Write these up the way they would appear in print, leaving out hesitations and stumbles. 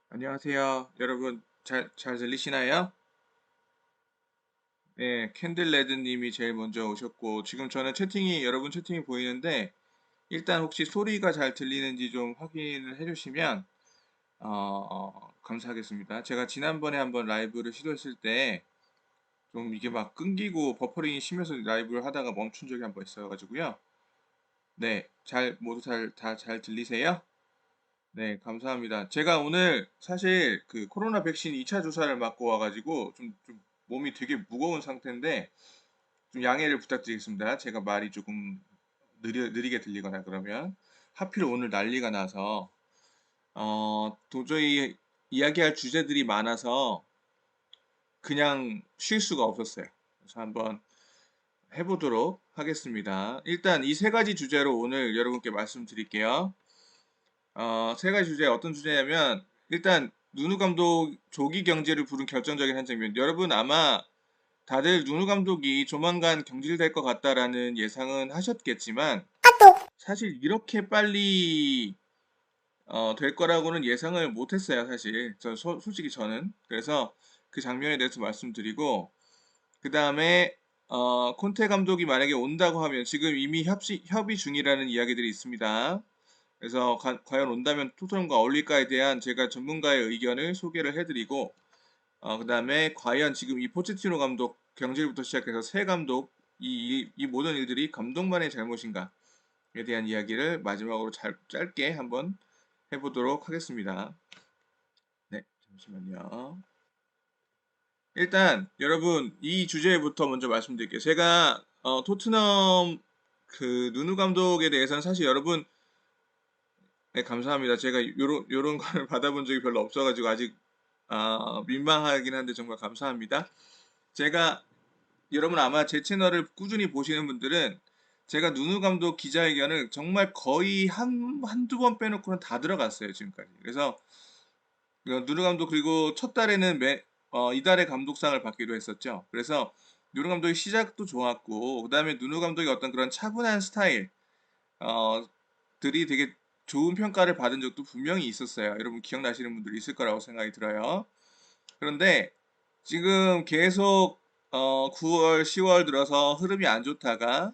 안녕하세요. 여러분, 잘 들리시나요? 네, 캔들레드님이 제일 먼저 오셨고, 지금 저는 여러분 채팅이 보이는데, 일단 혹시 소리가 잘 들리는지 좀 확인을 해주시면, 감사하겠습니다. 제가 지난번에 한번 라이브를 시도했을 때, 좀 이게 막 끊기고 버퍼링이 심해서 라이브를 하다가 멈춘 적이 한번 있어가지고요. 네, 다 잘 들리세요? 네, 감사합니다. 제가 오늘 사실 그 코로나 백신 2차 주사를 맞고 와가지고 좀 몸이 되게 무거운 상태인데 좀 양해를 부탁드리겠습니다. 제가 말이 조금 느리게 들리거나 그러면 하필 오늘 난리가 나서 도저히 이야기할 주제들이 많아서 그냥 쉴 수가 없었어요. 그래서 한번 해보도록 하겠습니다. 일단 이 세 가지 주제로 오늘 여러분께 말씀드릴게요. 세 가지 주제 어떤 주제냐면 일단 누누 감독 조기 경질을 부른 결정적인 한 장면. 여러분 아마 다들 누누 감독이 조만간 경질될 것 같다라는 예상은 하셨겠지만 사실 이렇게 빨리 될 거라고는 예상을 못했어요. 사실 솔직히 저는 그래서 그 장면에 대해서 말씀드리고 그 다음에 콘테 감독이 만약에 온다고 하면 지금 이미 협의 중이라는 이야기들이 있습니다. 그래서 과연 온다면 토트넘과 어울릴까에 대한 제가 전문가의 의견을 소개를 해드리고 그 다음에 과연 지금 이 포체티노 감독 경질부터 시작해서 새 감독 이 모든 일들이 감독만의 잘못인가에 대한 이야기를 마지막으로 짧게 한번 해보도록 하겠습니다. 네, 잠시만요. 일단 여러분 이 주제부터 먼저 말씀드릴게요. 제가 토트넘 그 누누 감독에 대해서는 사실 여러분 네, 감사합니다. 제가 요런 거를 받아본 적이 별로 없어가지고 아직 민망하긴 한데 정말 감사합니다. 제가 여러분 아마 제 채널을 꾸준히 보시는 분들은 제가 누누 감독 기자회견을 정말 거의 한두 번 빼놓고는 다 들어갔어요, 지금까지. 그래서 누누 감독 그리고 첫 달에는 이달의 감독상을 받기로 했었죠. 그래서 누누 감독의 시작도 좋았고, 그다음에 누누 감독의 어떤 그런 차분한 스타일, 어, 들이 되게 좋은 평가를 받은 적도 분명히 있었어요. 여러분 기억나시는 분들이 있을 거라고 생각이 들어요. 그런데 지금 계속 9월, 10월 들어서 흐름이 안 좋다가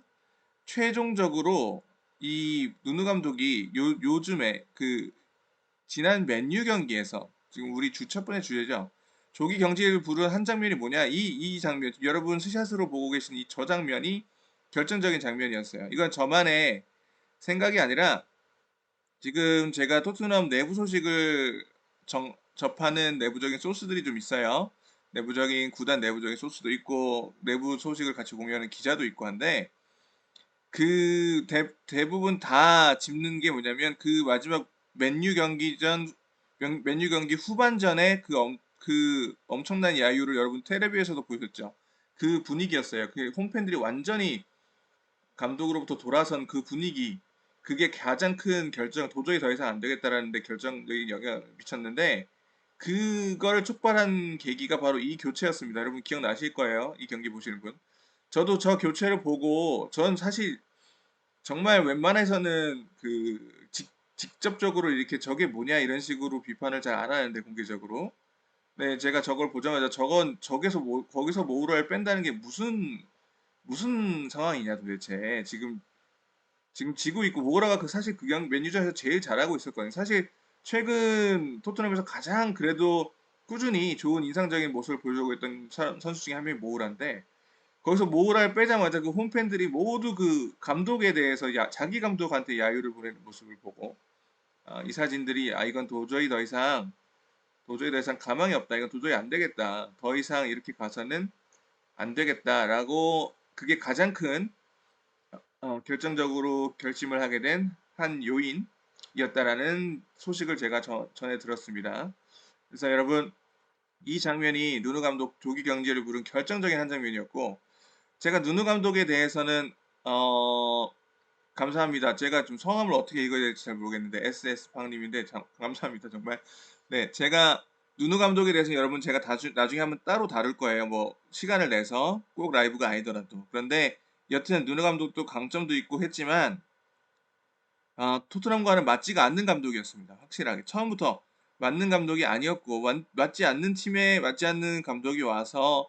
최종적으로 이 누누 감독이 요즘에 그 지난 맨유 경기에서 지금 우리 주 첫 번째 주제죠. 조기 경기를 부른 한 장면이 뭐냐? 이 장면 여러분 스샷으로 보고 계신 이 저 장면이 결정적인 장면이었어요. 이건 저만의 생각이 아니라 지금 제가 토트넘 내부 소식을 접하는 내부적인 소스들이 좀 있어요. 구단 내부적인 소스도 있고, 내부 소식을 같이 공유하는 기자도 있고 한데, 대부분 다 짚는 게 뭐냐면, 그 마지막 맨유 경기 후반전에 그 엄청난 야유를 여러분 텔레비에서도 보셨죠? 그 분위기였어요. 그 홈팬들이 완전히 감독으로부터 돌아선 그 분위기 그게 가장 큰 결정 도저히 더 이상 안 되겠다라는 데 결정적인 영향을 미쳤는데 그걸 촉발한 계기가 바로 이 교체였습니다. 여러분 기억나실 거예요. 이 경기 보시는 분. 저도 저 교체를 보고 전 사실 정말 웬만해서는 직접적으로 이렇게 저게 뭐냐 이런 식으로 비판을 잘 안 하는데 공개적으로 네 제가 저걸 보자마자 저건 거기서 모우라를 뺀다는 게 무슨 상황이냐 도대체 지금 지고 있고 모라가 사실 맨유전에서 제일 잘하고 있었거든요. 사실 최근 토트넘에서 가장 그래도 꾸준히 좋은 인상적인 모습을 보여주고 있던 선수 중에 한 명이 모우라인데 거기서 모우라를 빼자마자 그 홈팬들이 모두 그 감독에 대해서 자기 감독한테 야유를 보내는 모습을 보고 이 사진들이 이건 도저히 더 이상 가망이 없다. 이건 도저히 안 되겠다. 더 이상 이렇게 가서는 안 되겠다라고 그게 가장 큰 결정적으로 결심을 하게 된 한 요인이었다라는 소식을 제가 전해 들었습니다. 그래서 여러분 이 장면이 누누 감독 조기 경제를 부른 결정적인 한 장면이었고 제가 누누 감독에 대해서는 어, 감사합니다. 제가 좀 성함을 어떻게 읽어야 될지 잘 모르겠는데 SS 팡님인데 감사합니다 정말. 네, 제가 누누 감독에 대해서 여러분 제가 나중에 한번 따로 다룰 거예요. 뭐 시간을 내서 꼭 라이브가 아니더라도. 그런데 여튼 누누 감독도 강점도 있고 했지만 토트넘과는 맞지가 않는 감독이었습니다. 확실하게 처음부터 맞는 감독이 아니었고 맞지 않는 팀에 맞지 않는 감독이 와서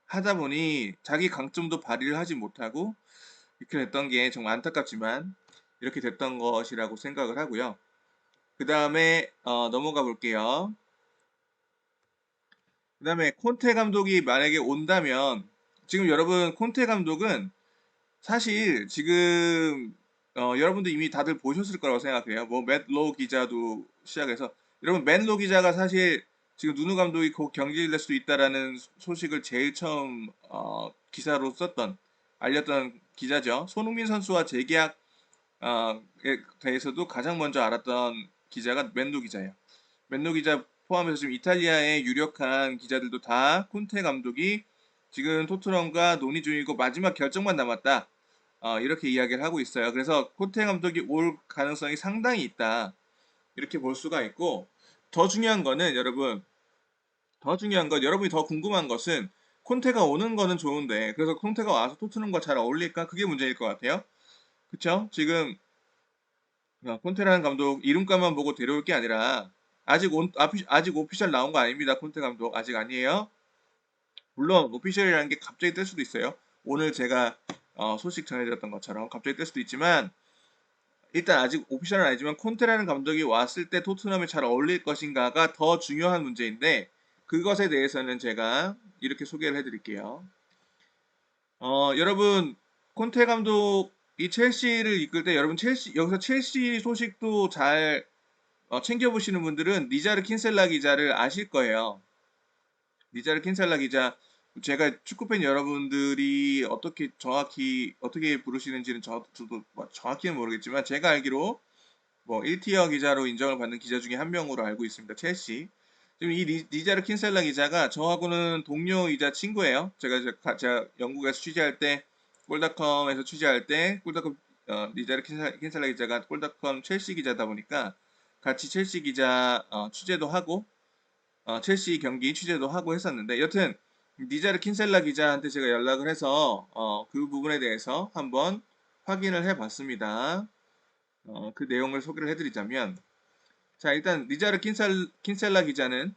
하다 보니 자기 강점도 발휘를 하지 못하고 이렇게 됐던 게 정말 안타깝지만 이렇게 됐던 것이라고 생각을 하고요. 그 다음에 넘어가 볼게요. 그 다음에 콘테 감독이 만약에 온다면 지금 여러분 콘테 감독은 사실 지금 여러분도 이미 다들 보셨을 거라고 생각해요. 뭐 맷 로우 기자도 시작해서 여러분 맷 로우 기자가 사실 지금 누누 감독이 곧 경질될 수도 있다라는 소식을 제일 처음 기사로 썼던 알렸던 기자죠. 손흥민 선수와 재계약 에 대해서도 가장 먼저 알았던 기자가 맷 로우 기자예요. 맷 로우 기자 포함해서 지금 이탈리아의 유력한 기자들도 다 콘테 감독이 지금 토트넘과 논의 중이고 마지막 결정만 남았다. 이렇게 이야기를 하고 있어요. 그래서 콘테 감독이 올 가능성이 상당히 있다. 이렇게 볼 수가 있고 더 중요한 거는 여러분, 더 중요한 건 여러분이 더 궁금한 것은 콘테가 오는 거는 좋은데 그래서 콘테가 와서 토트넘과 잘 어울릴까? 그게 문제일 것 같아요. 그쵸? 지금 콘테라는 감독 이름값만 보고 데려올 게 아니라 아직 오피셜 나온 거 아닙니다. 콘테 감독 아직 아니에요. 물론 오피셜이라는 게 갑자기 뜰 수도 있어요. 오늘 제가 소식 전해드렸던 것처럼 갑자기 뜰 수도 있지만 일단 아직 오피셜은 아니지만 콘테라는 감독이 왔을 때 토트넘에 잘 어울릴 것인가가 더 중요한 문제인데 그것에 대해서는 제가 이렇게 소개를 해드릴게요. 여러분 콘테 감독이 첼시를 이끌 때 여러분 여기서 첼시 소식도 잘 챙겨보시는 분들은 니자르 킨셀라 기자를 아실 거예요. 니자르 킨셀라 기자 제가 축구팬 여러분들이 어떻게 정확히 어떻게 부르시는지는 저도 뭐 정확히는 모르겠지만 제가 알기로 뭐 1티어 기자로 인정을 받는 기자 중에 한 명으로 알고 있습니다. 첼시. 지금 이 니자르 킨셀라 기자가 저하고는 동료이자 친구예요. 제가 영국에서 취재할 때 골닷컴에서 취재할 때 골닷컴 니자르 킨셀라 기자가 골닷컴 첼시 기자다 보니까 같이 첼시 기자 취재도 하고 첼시 경기 취재도 하고 했었는데 여튼 니자르 킨셀라 기자한테 제가 연락을 해서 그 부분에 대해서 한번 확인을 해봤습니다. 그 내용을 소개를 해드리자면 자 일단 니자르 킨셀라 기자는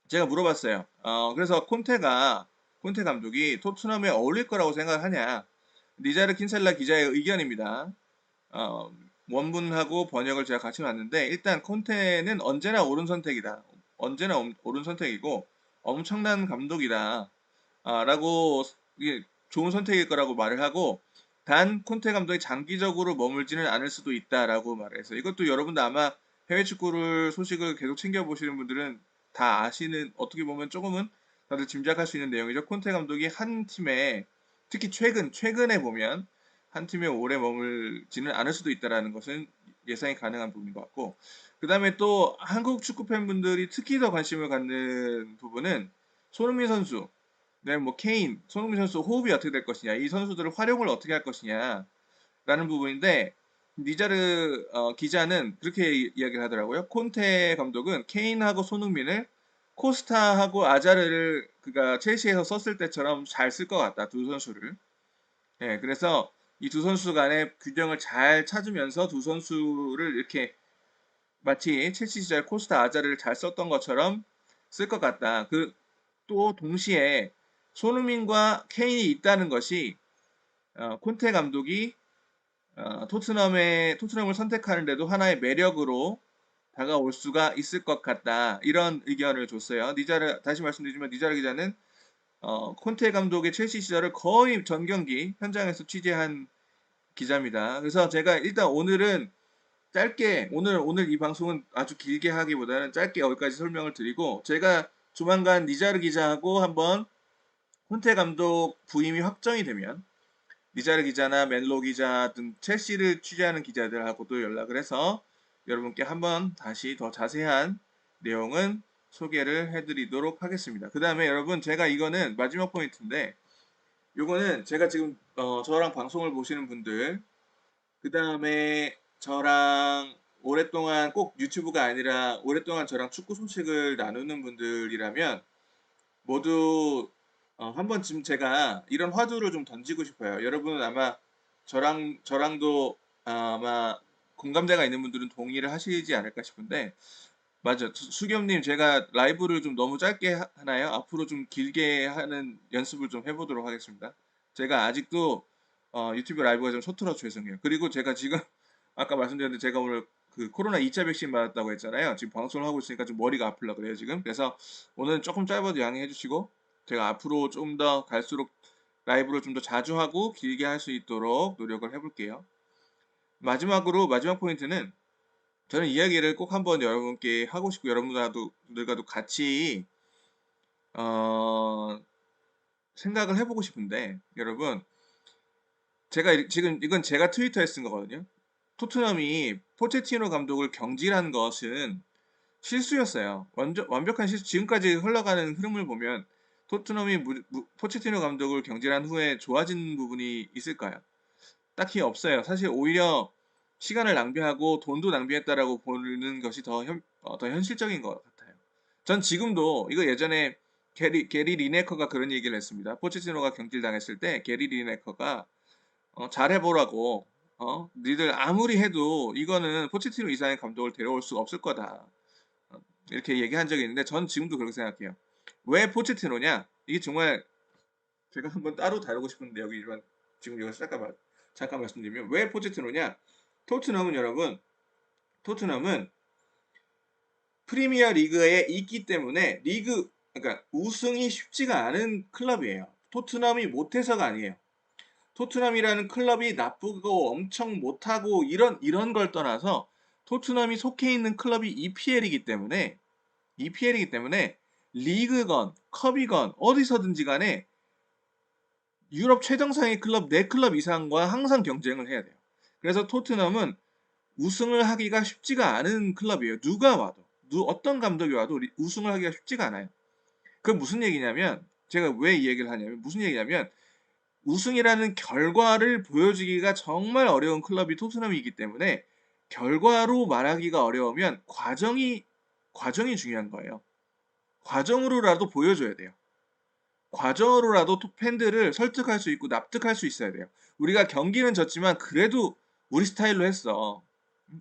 제가 물어봤어요. 그래서 콘테 감독이 토트넘에 어울릴 거라고 생각하냐? 니자르 킨셀라 기자의 의견입니다. 어, 원문하고 번역을 제가 같이 놨는데 일단 콘테는 언제나 옳은 선택이다. 언제나 옳은 선택이고 엄청난 감독이다. 라고 이게 좋은 선택일 거라고 말을 하고 단 콘테 감독이 장기적으로 머물지는 않을 수도 있다라고 말해서 이것도 여러분도 아마 해외 축구를 소식을 계속 챙겨 보시는 분들은 다 아시는 어떻게 보면 조금은 다들 짐작할 수 있는 내용이죠. 콘테 감독이 한 팀에 특히 최근에 보면 한 팀에 오래 머물지는 않을 수도 있다라는 것은 예상이 가능한 부분인 것 같고 그 다음에 또 한국 축구 팬분들이 특히 더 관심을 갖는 부분은 손흥민 선수 네, 뭐 케인, 손흥민 선수 호흡이 어떻게 될 것이냐, 이 선수들을 활용을 어떻게 할 것이냐라는 부분인데 니자르 기자는 그렇게 이야기를 하더라고요. 콘테 감독은 케인하고 손흥민을 코스타하고 아자르를 그가 첼시에서 썼을 때처럼 잘 쓸 것 같다. 두 선수를. 예, 그래서 이 두 선수 간의 균형을 잘 찾으면서 두 선수를 이렇게 마치 첼시 시절 코스타 아자르를 잘 썼던 것처럼 쓸 것 같다. 또 동시에 손흥민과 케인이 있다는 것이 콘테 감독이 토트넘을 선택하는데도 하나의 매력으로 다가올 수가 있을 것 같다. 이런 의견을 줬어요. 다시 말씀드리지만 니자르 기자는 콘테 감독의 첼시 시절을 거의 전 경기 현장에서 취재한 기자입니다. 그래서 제가 일단 오늘은 짧게 오늘 이 방송은 아주 길게 하기보다는 짧게 여기까지 설명을 드리고 제가 조만간 니자르 기자하고 한번 콘테 감독 부임이 확정이 되면 니자르 기자나 멜로 기자 등 첼시를 취재하는 기자들하고도 연락을 해서 여러분께 한번 다시 더 자세한 내용은 소개를 해드리도록 하겠습니다. 그 다음에 여러분 제가 이거는 마지막 포인트인데 요거는 제가 지금 저랑 방송을 보시는 분들 그 다음에 저랑 오랫동안 꼭 유튜브가 아니라 오랫동안 저랑 축구 소식을 나누는 분들이라면 모두 한번 지금 제가 이런 화두를 좀 던지고 싶어요. 여러분은 아마 저랑도 아마 공감대가 있는 분들은 동의를 하시지 않을까 싶은데 맞아. 수겸님, 제가 라이브를 좀 너무 짧게 하나요? 앞으로 좀 길게 하는 연습을 좀 해보도록 하겠습니다. 제가 아직도 유튜브 라이브가 좀 서툴러서 죄송해요. 그리고 제가 지금 아까 말씀드렸는데 제가 오늘 그 코로나 2차 백신 맞았다고 했잖아요. 지금 방송을 하고 있으니까 좀 머리가 아플라 그래요, 지금. 그래서 오늘 조금 짧아도 양해해 주시고 제가 앞으로 좀 더 갈수록 라이브를 좀 더 자주 하고 길게 할 수 있도록 노력을 해볼게요. 마지막 포인트는 저는 이야기를 꼭 한번 여러분께 하고 싶고 여러분들과도 같이 어, 생각을 해보고 싶은데 여러분 제가 지금 이건 제가 트위터에 쓴 거거든요. 토트넘이 포체티노 감독을 경질한 것은 실수였어요. 완벽한 실수. 지금까지 흘러가는 흐름을 보면 토트넘이 포체티노 감독을 경질한 후에 좋아진 부분이 있을까요? 딱히 없어요. 사실 오히려 시간을 낭비하고 돈도 낭비했다라고 보는 것이 더 현실적인 것 같아요. 전 지금도 이거 예전에 게리 리네커가 그런 얘기를 했습니다. 포체티노가 경질당했을 때 게리 리네커가 잘해보라고 니들 아무리 해도 이거는 포체티노 이상의 감독을 데려올 수가 없을 거다. 이렇게 얘기한 적이 있는데 전 지금도 그렇게 생각해요. 왜 포체티노냐? 이게 정말 제가 한번 따로 다루고 싶은데 지금 여기서 잠깐 말씀드리면 왜 포체티노냐? 토트넘은 여러분, 토트넘은 프리미어 리그에 있기 때문에 그러니까 우승이 쉽지가 않은 클럽이에요. 토트넘이 못해서가 아니에요. 토트넘이라는 클럽이 나쁘고 엄청 못하고 이런 걸 떠나서 토트넘이 속해 있는 클럽이 EPL이기 때문에 리그건 컵이건 어디서든지 간에 유럽 최정상의 클럽 4클럽 이상과 항상 경쟁을 해야 돼요. 그래서 토트넘은 우승을 하기가 쉽지가 않은 클럽이에요. 누가 와도 어떤 감독이 와도 우승을 하기가 쉽지가 않아요. 그 무슨 얘기냐면 제가 왜 이 얘기를 하냐면 무슨 얘기냐면 우승이라는 결과를 보여주기가 정말 어려운 클럽이 토트넘이기 때문에 결과로 말하기가 어려우면 과정이 중요한 거예요. 과정으로라도 보여줘야 돼요. 과정으로라도 팬들을 설득할 수 있고 납득할 수 있어야 돼요. 우리가 경기는 졌지만 그래도 우리 스타일로 했어.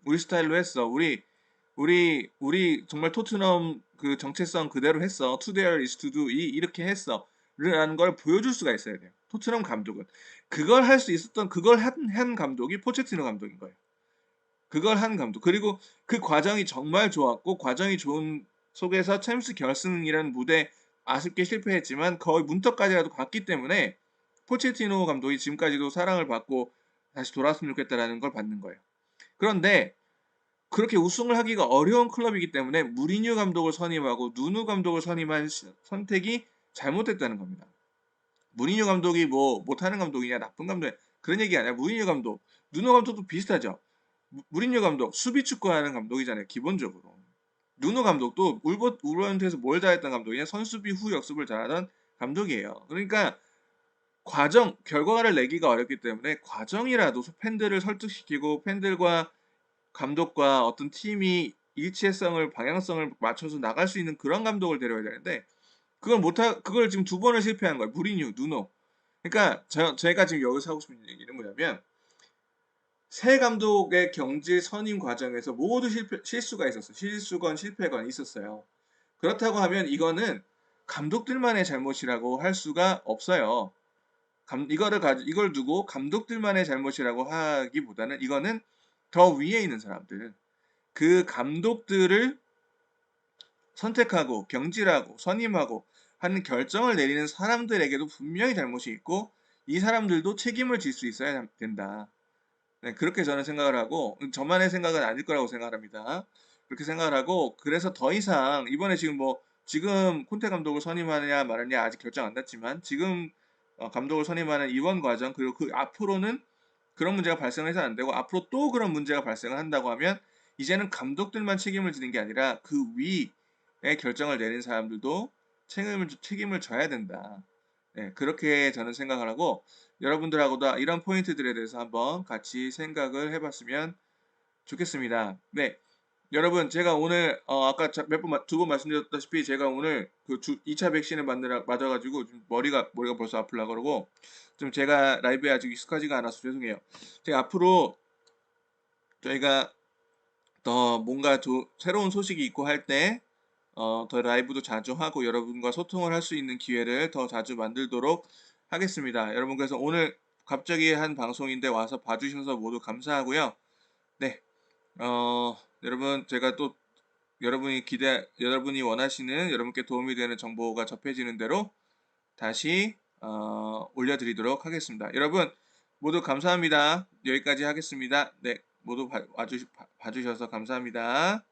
우리 스타일로 했어. 우리 정말 토트넘 그 정체성 그대로 했어. To there is to do 이렇게 했어. 라는 걸 보여줄 수가 있어야 돼요. 토트넘 감독은 그걸 할 수 있었던 그걸 한 감독이 포체티노 감독인 거예요. 그걸 한 감독. 그리고 그 과정이 정말 좋았고 과정이 좋은 속에서 챔스 결승이라는 무대 아쉽게 실패했지만 거의 문턱까지라도 갔기 때문에 포체티노 감독이 지금까지도 사랑을 받고 다시 돌아왔으면 좋겠다라는 걸 받는 거예요. 그런데 그렇게 우승을 하기가 어려운 클럽이기 때문에 무리뉴 감독을 선임하고 누누 감독을 선임한 선택이 잘못됐다는 겁니다. 무리뉴 감독이 뭐 못하는 감독이냐 나쁜 감독이냐 그런 얘기 아니야. 무리뉴 감독, 누누 감독도 비슷하죠. 무리뉴 감독 수비 축구하는 감독이잖아요. 기본적으로. 누누 감독도 울버햄튼에서 뭘 잘했던 감독이냐 선수비 후 역습을 잘하던 감독이에요. 그러니까 결과를 내기가 어렵기 때문에 과정이라도 팬들을 설득시키고 팬들과 감독과 어떤 팀이 일치성을 방향성을 맞춰서 나갈 수 있는 그런 감독을 데려야 되는데 그걸 지금 2번을 실패한 거예요. 무리뉴, 누노. 그러니까 제가 지금 여기서 하고 싶은 얘기는 뭐냐면 새 감독의 경질 선임 과정에서 모두 실수가 있었어요. 실수건 실패건 있었어요. 그렇다고 하면 이거는 감독들만의 잘못이라고 할 수가 없어요. 이걸 두고 감독들만의 잘못이라고 하기보다는 이거는 더 위에 있는 사람들, 그 감독들을 선택하고 경질하고 선임하고 하는 결정을 내리는 사람들에게도 분명히 잘못이 있고 이 사람들도 책임을 질 수 있어야 된다. 네, 그렇게 저는 생각을 하고 저만의 생각은 아닐 거라고 생각합니다. 그렇게 생각을 하고 그래서 더 이상 이번에 지금 콘테 감독을 선임하느냐 말느냐 아직 결정 안 났지만 지금 감독을 선임하는 이번 과정 그리고 그 앞으로는 그런 문제가 발생해서 안 되고 앞으로 또 그런 문제가 발생을 한다고 하면 이제는 감독들만 책임을 지는 게 아니라 그 위에 결정을 내린 사람들도 책임을 져야 된다. 네, 그렇게 저는 생각을 하고 여러분들하고도 이런 포인트들에 대해서 한번 같이 생각을 해봤으면 좋겠습니다. 네, 여러분 제가 오늘 아까 두 번 말씀드렸다시피 제가 오늘 그 2차 백신을 맞아가지고 좀 머리가 벌써 아플라 그러고 좀 제가 라이브에 아직 익숙하지가 않아서 죄송해요. 제가 앞으로 저희가 더 뭔가 새로운 소식이 있고 할 때 더 라이브도 자주 하고 여러분과 소통을 할 수 있는 기회를 더 자주 만들도록 하겠습니다. 여러분 그래서 오늘 갑자기 한 방송인데 와서 봐주셔서 모두 감사하고요. 네, 여러분 제가 또 여러분이 원하시는 여러분께 도움이 되는 정보가 접해지는 대로 다시 올려드리도록 하겠습니다. 여러분 모두 감사합니다. 여기까지 하겠습니다. 네, 모두 봐주셔서 감사합니다.